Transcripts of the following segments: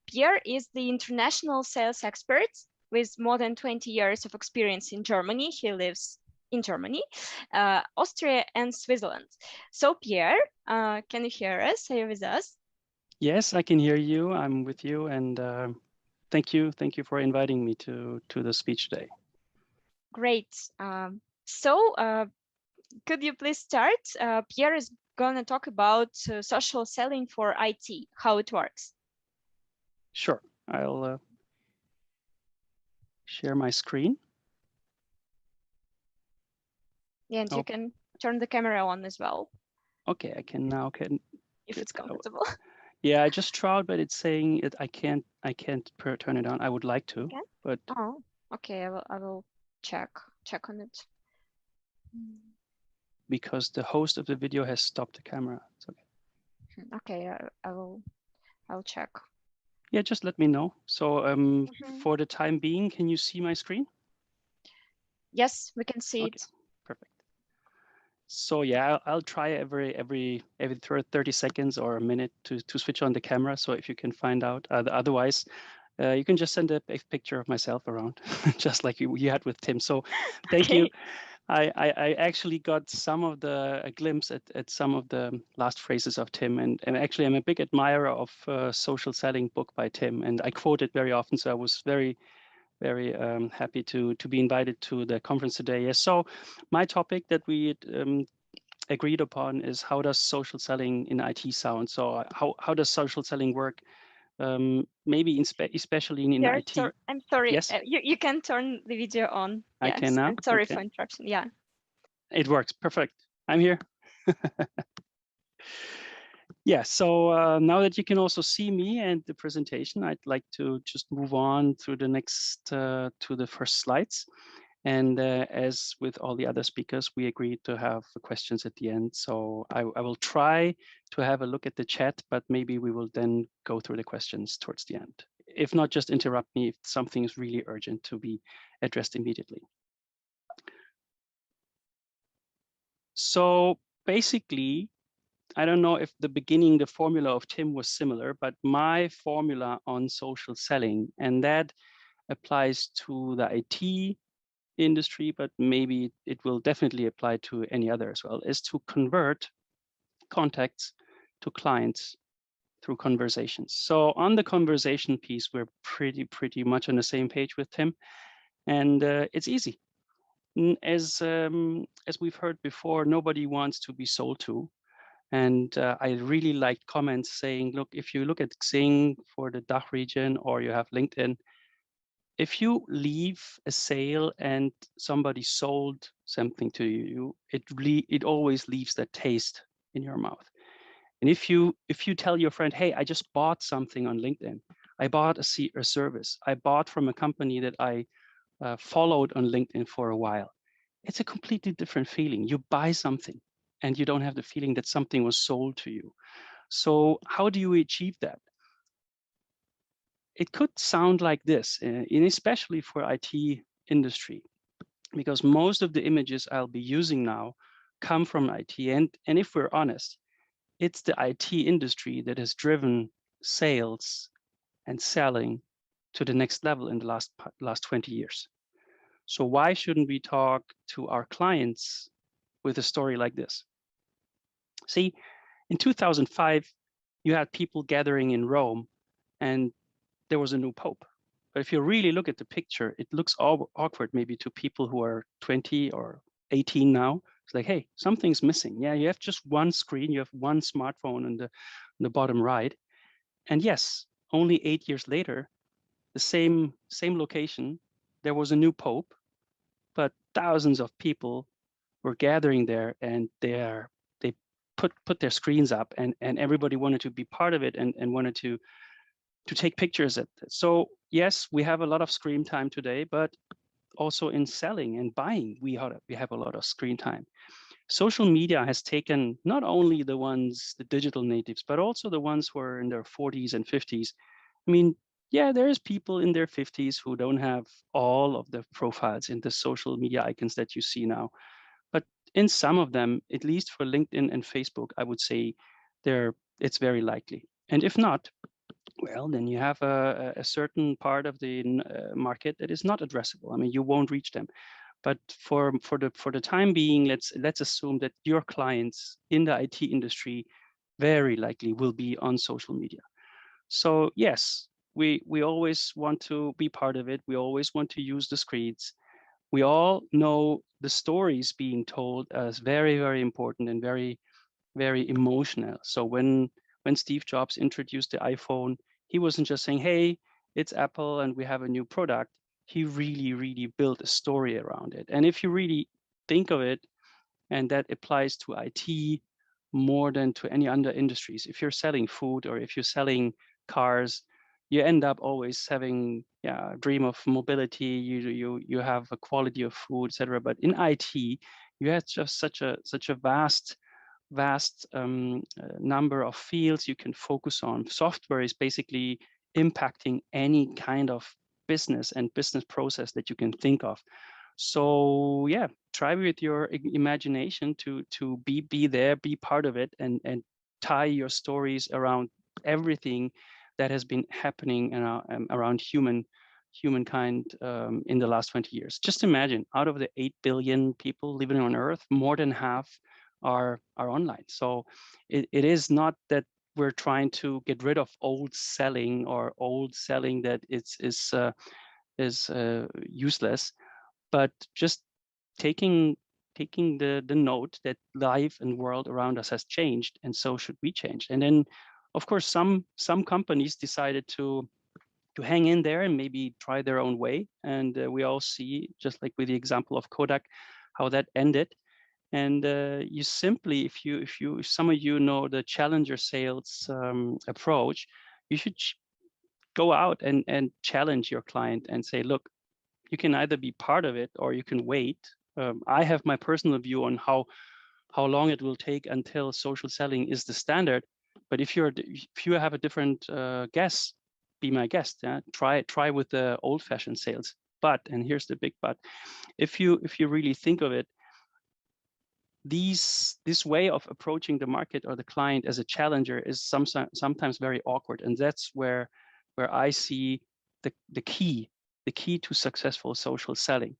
Pierre is the international sales expert with more than 20 years of experience in Germany. He lives in Germany, Austria and Switzerland. So Pierre, can you hear us? Are you with us? Yes, I can hear you. I'm with you, and thank you for inviting me to the speech today. Great. So could you please start? Pierre is going to talk about social selling for IT, how it works. Sure, I'll share my screen. Yeah, and you can turn the camera on as well. Okay, I can now. If it's comfortable. Yeah, I just tried, but it's saying it. I can't turn it on. I would like to, but okay. I will check on it. Because the host of the video has stopped the camera. It's okay. Okay, I'll check. Yeah, just let me know. So for the time being, can you see my screen? Yes, we can see it. Perfect. So yeah, I'll try every 30 seconds or a minute to switch on the camera. So if you can find out, otherwise, you can just send a picture of myself around, just like you had with Tim. So thank you. I actually got some of a glimpse at some of the last phrases of Tim, and actually I'm a big admirer of Social Selling book by Tim, and I quote it very often. So I was very happy to be invited to the conference today. Yes, so my topic that we agreed upon is how does social selling in IT sound? So how does social selling work? Maybe especially in IT. I'm sorry. Yes, you can turn the video on. I can now. I'm sorry for interruption. Yeah, it works perfect. I'm here. Yeah, so now that you can also see me and the presentation, I'd like to just move on through the next to the first slides. And as with all the other speakers, we agreed to have questions at the end. So I will try to have a look at the chat, but maybe we will then go through the questions towards the end. If not, just interrupt me if something is really urgent to be addressed immediately. So basically, I don't know if the formula of Tim was similar, but my formula on social selling, and that applies to the IT industry, but maybe it will definitely apply to any other as well, is to convert contacts to clients through conversations. So on the conversation piece, we're pretty much on the same page with Tim, and it's easy. As we've heard before, nobody wants to be sold to. And I really liked comments saying, look, if you look at Xing for the DACH region, or you have LinkedIn, if you leave a sale and somebody sold something to you, it always leaves that taste in your mouth. And if you tell your friend, hey, I just bought something on LinkedIn, I bought a service, I bought from a company that I followed on LinkedIn for a while, it's a completely different feeling. You buy something and you don't have the feeling that something was sold to you. So how do you achieve that? It could sound like this, and especially for IT industry, because most of the images I'll be using now come from IT. And if we're honest, it's the IT industry that has driven sales and selling to the next level in the last 20 years. So why shouldn't we talk to our clients with a story like this? See, in 2005, you had people gathering in Rome and there was a new pope. But if you really look at the picture, it looks awkward maybe to people who are 20 or 18 now. It's like, hey, something's missing. Yeah, you have just one screen, you have one smartphone on the bottom right. And yes, only 8 years later, the same location, there was a new pope, but thousands of people were gathering there, and they put their screens up, and everybody wanted to be part of it and wanted to take pictures at it. So yes, we have a lot of screen time today, but also in selling and buying, we have a lot of screen time. Social media has taken not only the digital natives, but also the ones who are in their 40s and 50s. I mean, yeah, there's people in their 50s who don't have all of the profiles in the social media icons that you see now. But in some of them, at least for LinkedIn and Facebook, I would say it's very likely. And if not, well, then you have a certain part of the market that is not addressable. I mean, you won't reach them. But for the time being, let's assume that your clients in the IT industry very likely will be on social media. So yes, we always want to be part of it. We always want to use the screens. We all know the stories being told as very, very important and very, very emotional. So when Steve Jobs introduced the iPhone, he wasn't just saying, "Hey, it's Apple and we have a new product." He really, really built a story around it. And if you really think of it, and that applies to IT more than to any other industries. If you're selling food or if you're selling cars, you end up always having a dream of mobility. You have a quality of food, etc. But in IT, you have just such a vast number of fields you can focus on. Software is basically impacting any kind of business and business process that you can think of. So yeah, try with your imagination to be there, be part of it, and tie your stories around everything that has been happening around humankind in the last 20 years. Just imagine, out of the 8 billion people living on Earth, more than half are online. So it is not that we're trying to get rid of old selling or old selling that is useless, but just taking the note that life and world around us has changed, and so should we change. And then, of course, some companies decided to hang in there and maybe try their own way. And we all see, just like with the example of Kodak, how that ended. And you simply, if some of you know the challenger sales approach, you should go out and challenge your client and say, look, you can either be part of it or you can wait. I have my personal view on how long it will take until social selling is the standard. But if you have a different guess, be my guest. Yeah? Try with the old-fashioned sales. But, and here's the big but, if you really think of it, this way of approaching the market or the client as a challenger is sometimes very awkward, and that's where I see the key to successful social selling.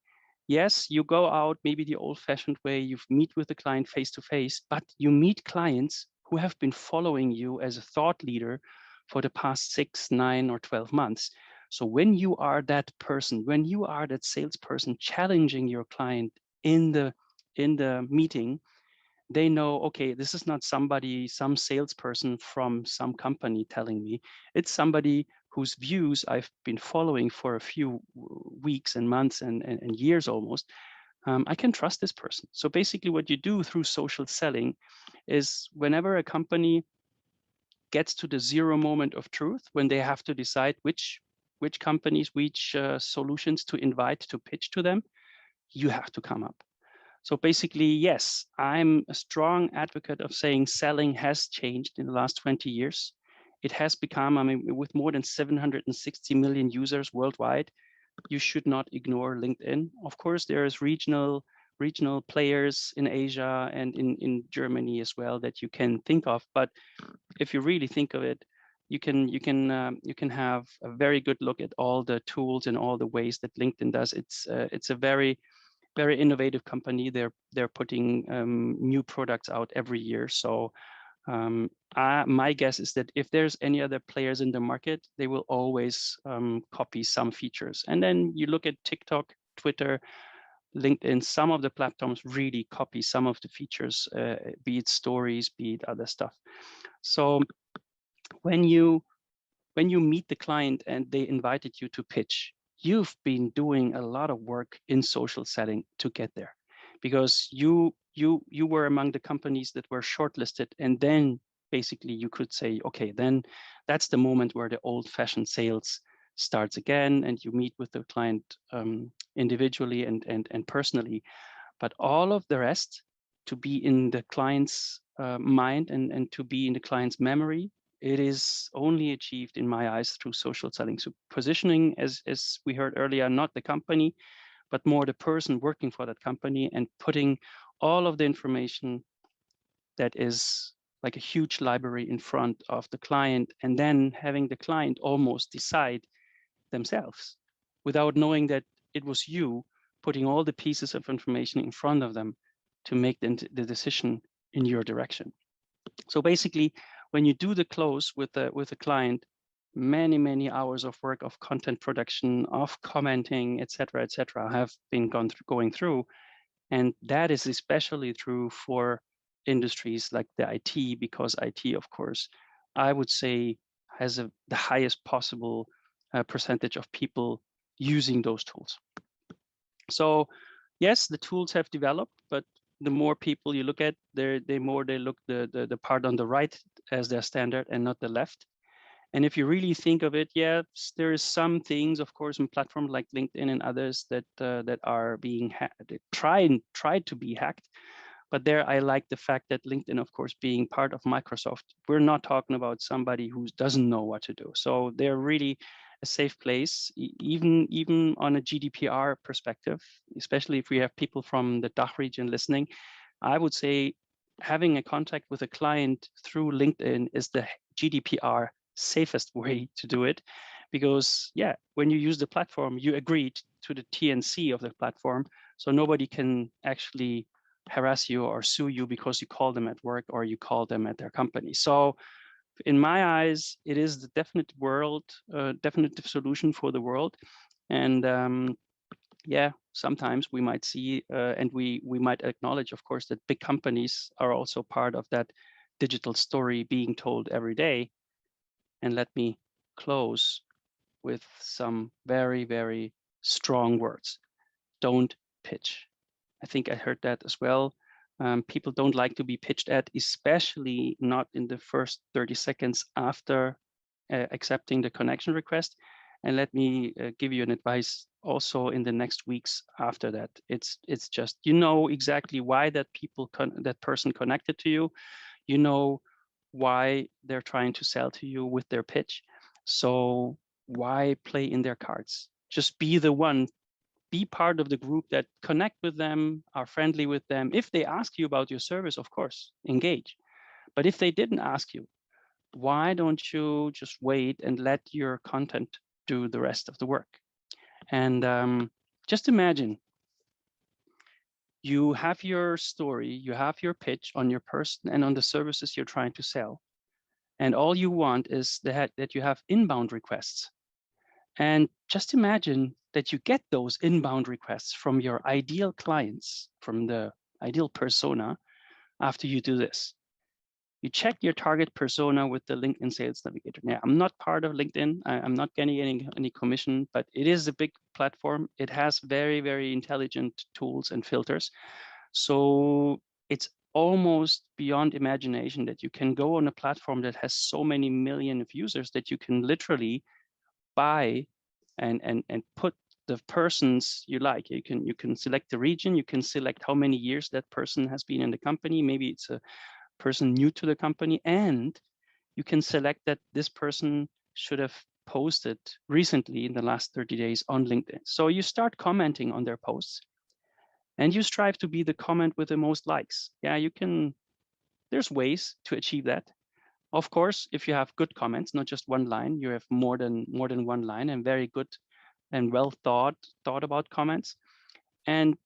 Yes, you go out maybe the old-fashioned way, you meet with the client face to face, but you meet clients who have been following you as a thought leader for the past 6, 9, or 12 months. So when you are that person, when you are that salesperson challenging your client in the meeting, they know, okay, this is not some salesperson from some company telling me. It's somebody whose views I've been following for a few weeks and months and years almost. I can trust this person. So basically what you do through social selling is, whenever a company gets to the zero moment of truth, when they have to decide which companies, which solutions to invite to pitch to them, you have to come up. So basically, yes, I'm a strong advocate of saying selling has changed in the last 20 years. It has become, I mean, with more than 760 million users worldwide, you should not ignore LinkedIn. Of course, there's regional players in Asia and in Germany as well that you can think of. But if you really think of it, you can have a very good look at all the tools and all the ways that LinkedIn does. It's a very innovative company. They're putting new products out every year. So my guess is that if there's any other players in the market, they will always copy some features. And then you look at TikTok, Twitter, LinkedIn, some of the platforms really copy some of the features, be it stories, be it other stuff. So when you meet the client and they invited you to pitch, you've been doing a lot of work in social selling to get there, because you were among the companies that were shortlisted, and then basically you could say, okay, then that's the moment where the old-fashioned sales starts again, and you meet with the client individually and personally. But all of the rest, to be in the client's mind and to be in the client's memory, it is only achieved, in my eyes, through social selling. So positioning, as we heard earlier, not the company, but more the person working for that company, and putting all of the information that is like a huge library in front of the client, and then having the client almost decide themselves without knowing that it was you putting all the pieces of information in front of them to make the decision in your direction. So basically, when you do the close with the client, many hours of work of content production, of commenting, etc., have been going through, and that is especially true for industries like the IT, because IT, of course, I would say has the highest possible percentage of people using those tools. So yes, the tools have developed, but the more people you look at, the more they look the part on the right as their standard and not the left. And if you really think of it, yes, there is some things, of course, in platforms like LinkedIn and others that that are being hacked, tried to be hacked. But there, I like the fact that LinkedIn, of course, being part of Microsoft, we're not talking about somebody who doesn't know what to do. So they're really a safe place, even on a GDPR perspective, especially if we have people from the DACH region listening. I would say having a contact with a client through LinkedIn is the GDPR safest way to do it, because yeah, when you use the platform, you agreed to the T&C of the platform, so nobody can actually harass you or sue you because you call them at work or you call them at their company. So in my eyes, it is the definitive solution for the world. And yeah, sometimes we might see and we might acknowledge, of course, that big companies are also part of that digital story being told every day. And let me close with some very strong words. Don't pitch. I think I heard that as well. People don't like to be pitched at, especially not in the first 30 seconds after accepting the connection request. And let me give you an advice also in the next weeks after that. It's just, you know exactly why that that person connected to you. You know why they're trying to sell to you with their pitch. So why play in their cards? Just be the one, be part of the group that connect with them, are friendly with them. If they ask you about your service, of course, engage. But if they didn't ask you, why don't you just wait and let your content do the rest of the work? And just imagine you have your story, you have your pitch on your person and on the services you're trying to sell. And all you want is that you have inbound requests. And just imagine that you get those inbound requests from your ideal clients, from the ideal persona after you do this. You check your target persona with the LinkedIn Sales Navigator. Now, I'm not part of LinkedIn. I'm not getting any commission, but it is a big platform. It has very intelligent tools and filters. So it's almost beyond imagination that you can go on a platform that has so many million of users that you can literally buy and put the persons you like. You can select the region, you can select how many years that person has been in the company. Maybe it's a person new to the company, and you can select that this person should have posted recently in the last 30 days on LinkedIn. So you start commenting on their posts and you strive to be the comment with the most likes. Yeah, you can, there's ways to achieve that. Of course, if you have good comments, not just one line, you have more than one line and very good and well thought about comments. And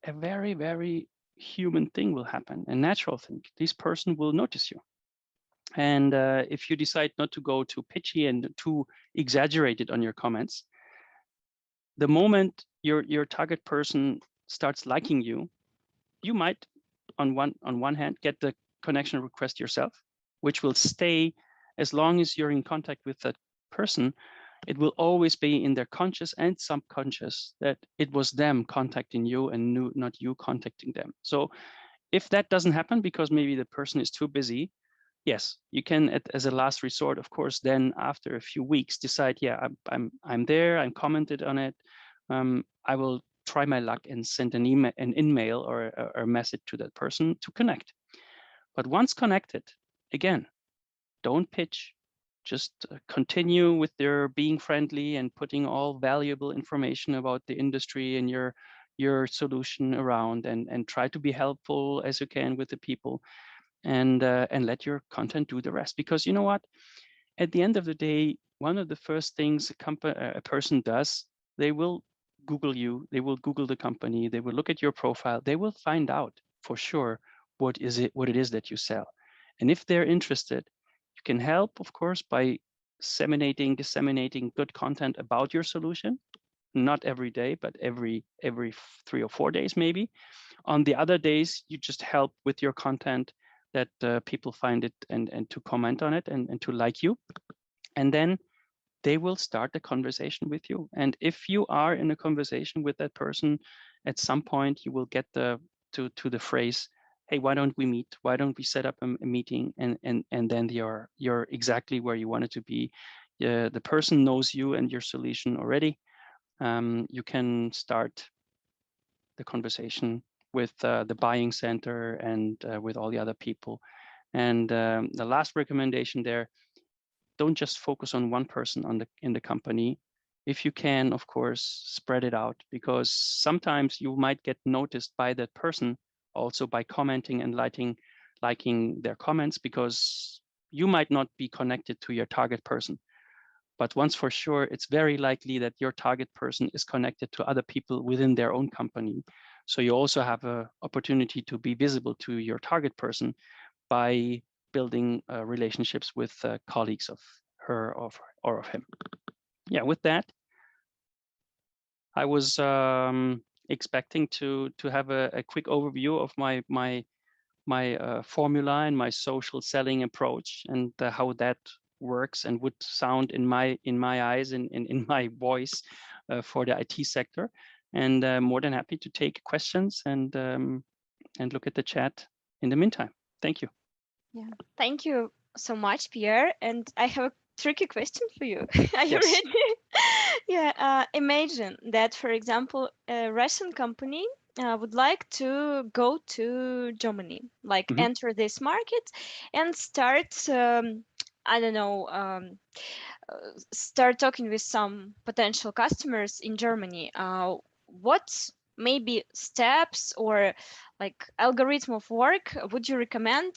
a very human thing will happen, a natural thing. This person will notice you. And if you decide not to go too pitchy and too exaggerated on your comments, the moment your target person starts liking you, you might on one hand get the connection request yourself, which will stay as long as you're in contact with that person. It will always be in their conscious and subconscious that it was them contacting you and not you contacting them. So if that doesn't happen because maybe the person is too busy, yes, you can, as a last resort, of course, then after a few weeks decide, yeah, I'm there, I'm commented on it. I will try my luck and send an email or a message to that person to connect. But once connected, again, don't pitch. Just continue with their being friendly and putting all valuable information about the industry and your solution around, and try to be helpful as you can with the people. and let your content do the rest. Because you know what? At the end of the day, one of the first things a person does, they will Google you, they will Google the company, they will look at your profile, they will find out for sure what it is that you sell. And if they're interested, you can help, of course, by disseminating good content about your solution, not every day, but every 3 or 4 days maybe. On the other days, you just help with your content that people find it and to comment on it and to like you. And then they will start the conversation with you. And if you are in a conversation with that person, at some point you will get to the phrase, hey, why don't we meet? Why don't we set up a meeting? And then you're exactly where you wanted to be. The person knows you and your solution already. You can start the conversation with the buying center and with all the other people. And the last recommendation there, don't just focus on one person in the company. If you can, of course, spread it out, because sometimes you might get noticed by that person also by commenting and liking their comments, because you might not be connected to your target person. But once for sure, it's very likely that your target person is connected to other people within their own company. So you also have an opportunity to be visible to your target person by building relationships with colleagues of her or of him. Yeah, with that, I was expecting to have a quick overview of my formula and my social selling approach, and how that works and would sound in my eyes and in my voice for the IT sector. And more than happy to take questions and look at the chat in the meantime. Thank you. Yeah, thank you so much, Pierre. And I have a tricky question for you. Are you Yes. ready? Yeah, imagine that, for example, a Russian company would like to go to Germany, like enter this market and start, I don't know, start talking with some potential customers in Germany. What maybe steps or like algorithm of work would you recommend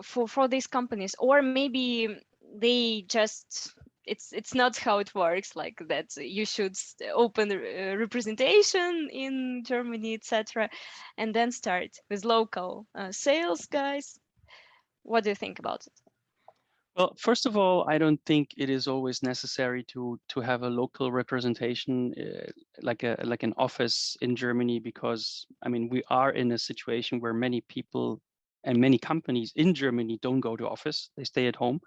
for these companies? Or maybe they just it's not how it works, like that you should open representation in Germany, etc., and then start with local sales guys. What do you think about it? Well, first of all, I don't think it is always necessary to have a local representation, like an office in Germany, because I mean we are in a situation where many people and many companies in Germany don't go to office; they stay at home.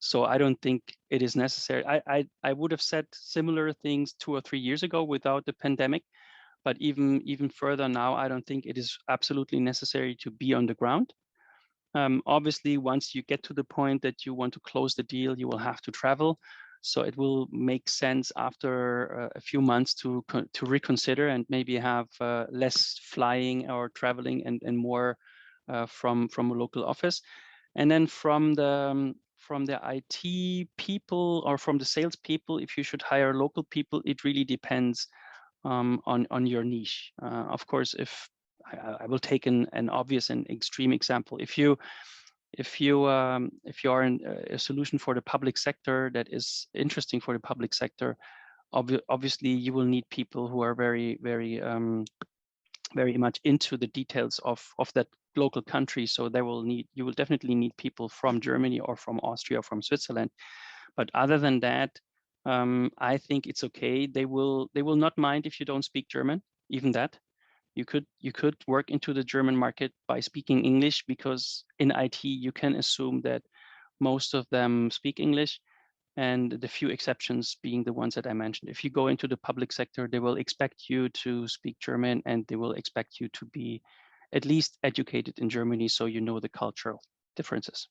So I don't think it is necessary. I would have said similar things 2 or 3 years ago without the pandemic, but even further now, I don't think it is absolutely necessary to be on the ground. Obviously, once you get to the point that you want to close the deal, you will have to travel. So it will make sense after a few months to reconsider and maybe have less flying or traveling and more from a local office. And then from the IT people or from the sales people, if you should hire local people, it really depends on your niche. Of course, if I will take an obvious and extreme example. If you are in a solution for the public sector that is interesting for the public sector, obviously you will need people who are very much into the details of that local country. So you will definitely need people from Germany or from Austria or from Switzerland. But other than that, I think it's okay. They will not mind if you don't speak German, even that. You could work into the German market by speaking English, because in IT you can assume that most of them speak English, and the few exceptions being the ones that I mentioned. If you go into the public sector, they will expect you to speak German, and they will expect you to be at least educated in Germany, so you know the cultural differences.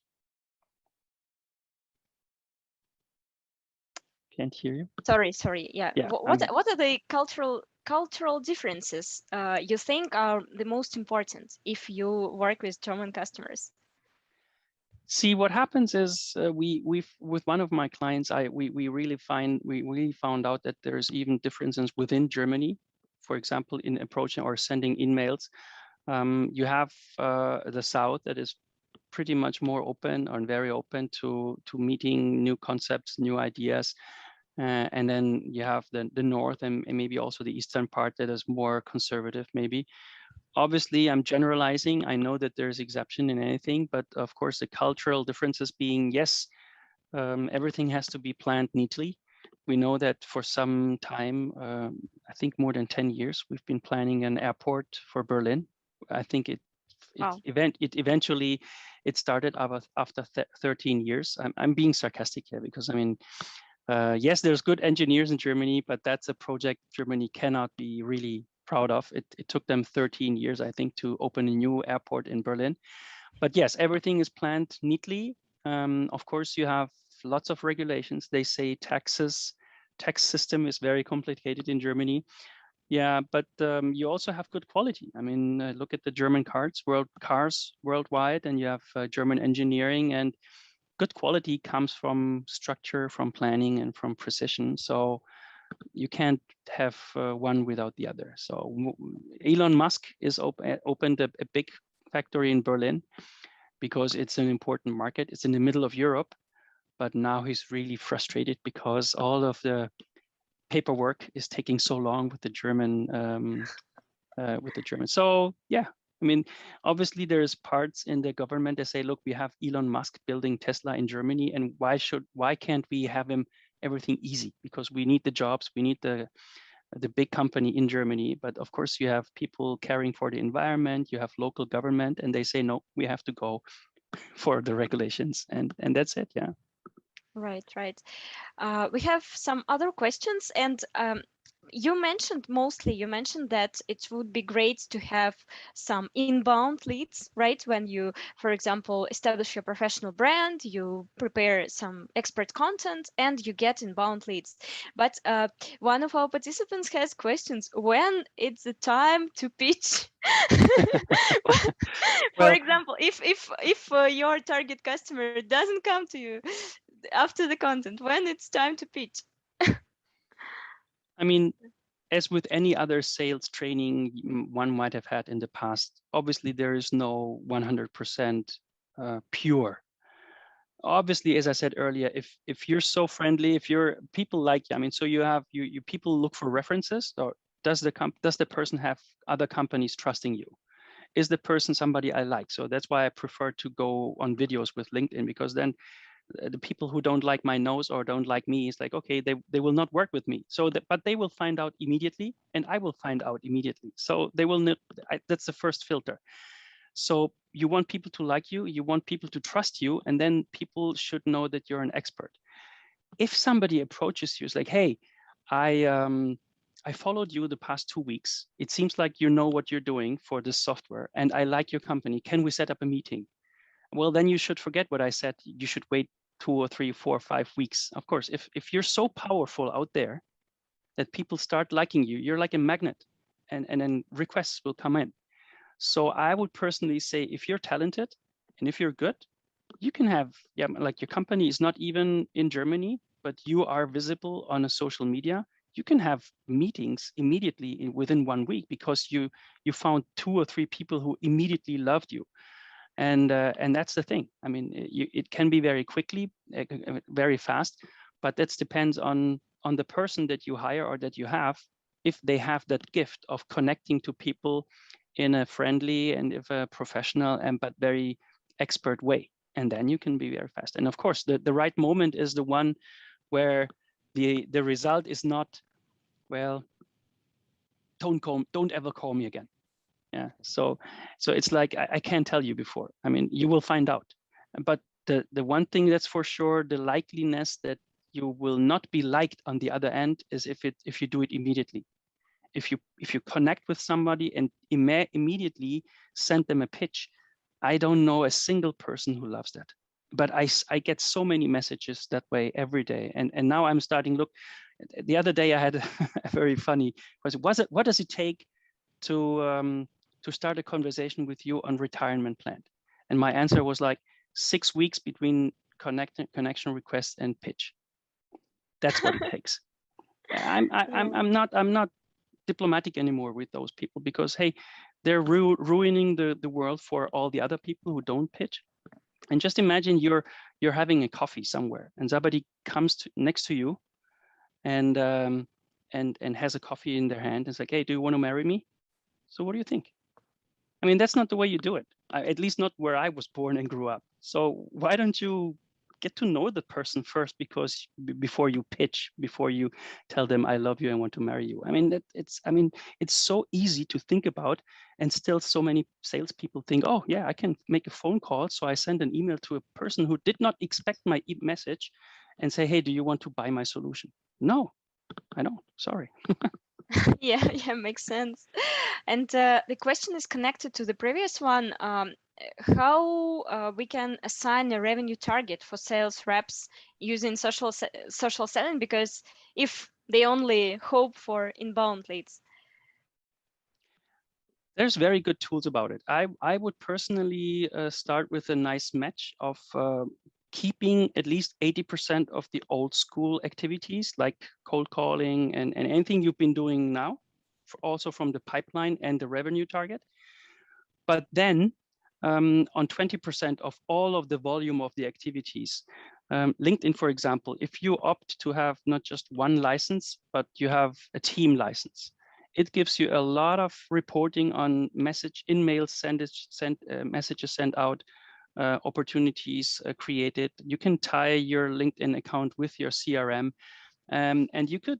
Can't hear you. Sorry. Yeah. Yeah. What are the cultural differences you think are the most important if you work with German customers? See, what happens is we've with one of my clients, we really found out that there's even differences within Germany. For example, in approaching or sending emails, you have the south that is pretty much more open or very open to meeting new concepts, new ideas. And then you have the north and maybe also the eastern part that is more conservative, maybe. Obviously, I'm generalizing. I know that there's exception in anything, but of course, the cultural differences being, yes, everything has to be planned neatly. We know that for some time, I think more than 10 years, we've been planning an airport for Berlin. I think it eventually started after 13 years. I'm being sarcastic here because I mean, yes, there's good engineers in Germany, but that's a project Germany cannot be really proud of. It took them 13 years, I think, to open a new airport in Berlin. But yes, everything is planned neatly. Of course, you have lots of regulations. They say tax system is very complicated in Germany. Yeah, but you also have good quality. I mean, look at the German cars worldwide, and you have German engineering, and good quality comes from structure, from planning, and from precision. So you can't have one without the other. So Elon Musk is opened a big factory in Berlin because it's an important market. It's in the middle of Europe, but now he's really frustrated because all of the paperwork is taking so long with the German. So yeah, I mean, obviously there's parts in the government that say, look, we have Elon Musk building Tesla in Germany, and why can't we have him everything easy? Because we need the jobs, we need the big company in Germany. But of course, you have people caring for the environment, you have local government, and they say, no, we have to go for the regulations, and that's it. Yeah. Right. We have some other questions, and you mentioned that it would be great to have some inbound leads, right? When you, for example, establish your professional brand, you prepare some expert content, and you get inbound leads. But one of our participants has questions: when it's the time to pitch? For example, if your target customer doesn't come to you after the content, when it's time to pitch? I mean, as with any other sales training one might have had in the past, obviously there is no 100% pure. Obviously, as I said earlier, if you're so friendly, if you're people like you, I mean, so you people look for references, or does the person have other companies trusting you? Is the person somebody I like? So that's why I prefer to go on videos with LinkedIn, because then the people who don't like my nose or don't like me is like, okay, they will not work with me. So but they will find out immediately, and I will find out immediately. So they will not. That's the first filter. So you want people to like you, you want people to trust you, and then people should know that you're an expert. If somebody approaches you, it's like, hey, I followed you the past 2 weeks. It seems like you know what you're doing for this software, and I like your company. Can we set up a meeting? Well, then you should forget what I said. You should wait 2 or 3, 4, 5 weeks. Of course, if you're so powerful out there that people start liking you, you're like a magnet, and then requests will come in. So I would personally say, if you're talented and if you're good, you can have, yeah, like your company is not even in Germany, but you are visible on a social media. You can have meetings immediately within 1 week because you found 2 or 3 people who immediately loved you. And that's the thing. I mean, it can be very quickly, very fast, but that depends on the person that you hire or that you have, if they have that gift of connecting to people in a friendly and if a professional and but very expert way. And then you can be very fast. And of course, the right moment is the one where the result is not, well, don't ever call me again. Yeah. So it's like I can't tell you before. I mean, you will find out. But the one thing that's for sure, the likeliness that you will not be liked on the other end is if you do it immediately. If you connect with somebody and immediately send them a pitch, I don't know a single person who loves that. But I get so many messages that way every day. And now I'm starting, look, the other day I had a very funny question. What does it take to start a conversation with you on retirement plan? And my answer was like 6 weeks between connection request and pitch. That's what it takes. I'm not diplomatic anymore with those people because, hey, they're ruining the world for all the other people who don't pitch. And just imagine you're having a coffee somewhere, and somebody comes next to you, and has a coffee in their hand. It's like, hey, do you want to marry me? So what do you think? I mean, that's not the way you do it. At least not where I was born and grew up. So why don't you get to know the person first, because before you pitch, before you tell them I love you and want to marry you? I mean, it's so easy to think about, and still so many salespeople think, oh yeah, I can make a phone call. So I send an email to a person who did not expect my message and say, hey, do you want to buy my solution? No, I don't. Sorry. Yeah, yeah, makes sense. And the question is connected to the previous one. How we can assign a revenue target for sales reps using social selling, because if they only hope for inbound leads. There's very good tools about it. I would personally start with a nice match of keeping at least 80% of the old school activities, like cold calling and anything you've been doing now, also from the pipeline and the revenue target. But then on 20% of all of the volume of the activities, LinkedIn, for example, if you opt to have not just one license, but you have a team license, it gives you a lot of reporting on messages sent out, opportunities created. You can tie your LinkedIn account with your CRM, and you could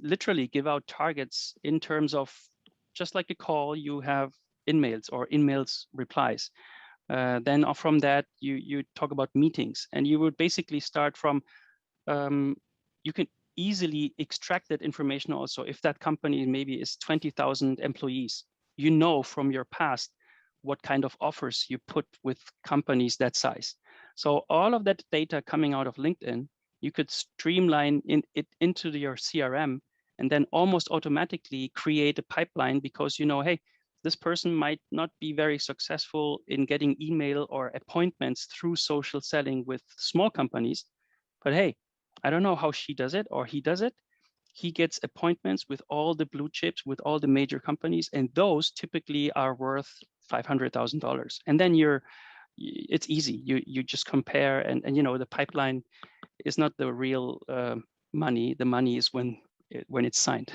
literally give out targets in terms of, just like a call, you have in-mails or in-mails replies. Then from that, you talk about meetings, and you would basically start from, you can easily extract that information also. If that company maybe is 20,000 employees, you know from your past what kind of offers you put with companies that size. So all of that data coming out of LinkedIn, you could streamline it into your CRM, and then almost automatically create a pipeline, because you know, hey, this person might not be very successful in getting email or appointments through social selling with small companies, but hey, I don't know how she does it or he does it. He gets appointments with all the blue chips, with all the major companies, and those typically are worth $500,000. And then it's easy. You just compare, and you know, the pipeline is not the real money. The money is when it's signed.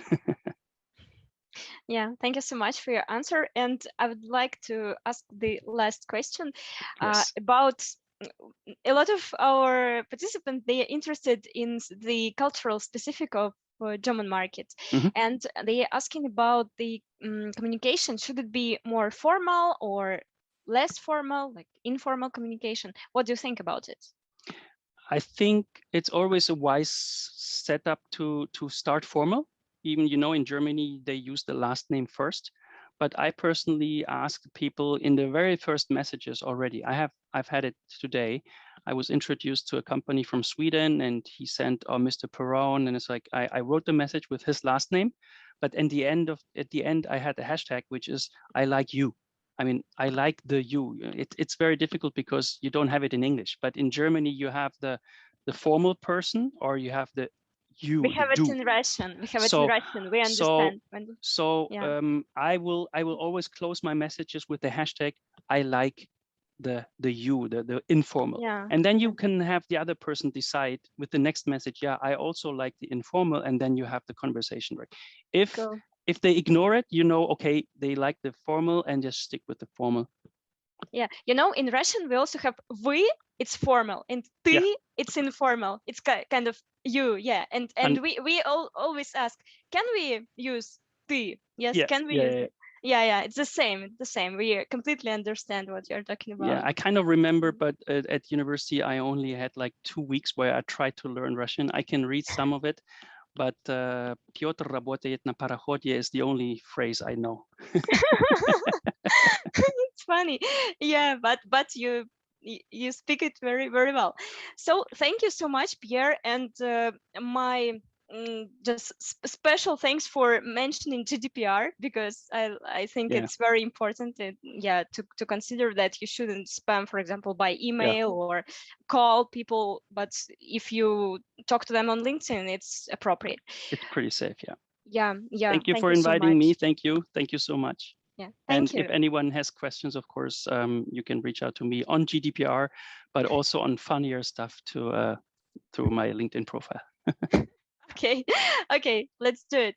Yeah, thank you so much for your answer. And I would like to ask the last question Yes. about a lot of our participants. They are interested in the cultural specific of German market, and they are asking about the communication. Should it be more formal or less formal, like informal communication? What do you think about it? I think it's always a wise setup to start formal. Even, you know, in Germany, they use the last name first. But I personally ask people in the very first messages already. I've had it today. I was introduced to a company from Sweden, and he sent, oh, Mr. Perrone, and it's like I wrote the message with his last name, but at the end I had a hashtag, which is I like you. I mean, I like the you. It's very difficult because you don't have it in English, but in Germany you have the formal person, or you have the you, We the have it du. in Russian. We have it in So Russian. We so understand. Yeah. I will always close my messages with the hashtag I like the you, the informal. Yeah. And then you Yeah. can have the other person decide with the next message, yeah, I also like the informal, and then you have the conversation. Right? Cool. If they ignore it, you know, okay, they like the formal, and just stick with the formal. Yeah, you know, in Russian we also have вы, it's formal, and ты, Yeah. it's informal. It's kind of you, yeah. And we always ask, can we use ты? Yes, Yes. can we use it? Yeah, yeah, it's the same. It's the same. We completely understand what you're talking about. Yeah, I kind of remember, but at university I only had like 2 weeks where I tried to learn Russian. I can read some of it, but Piotr работает на пароходе is the only phrase I know. It's funny, yeah, but you speak it very, very well. So thank you so much, Pierre, and my just special thanks for mentioning GDPR, because I think it's very important, yeah, to consider that you shouldn't spam, for example, by email or call people, but if you talk to them on LinkedIn, it's appropriate. It's pretty safe. Yeah. Yeah. Thank you for inviting me. Thank you so much. Yeah. Yeah, And thank you. if anyone has questions, of course, you can reach out to me on GDPR, but also on funnier stuff to through my LinkedIn profile. Okay, okay, let's do it.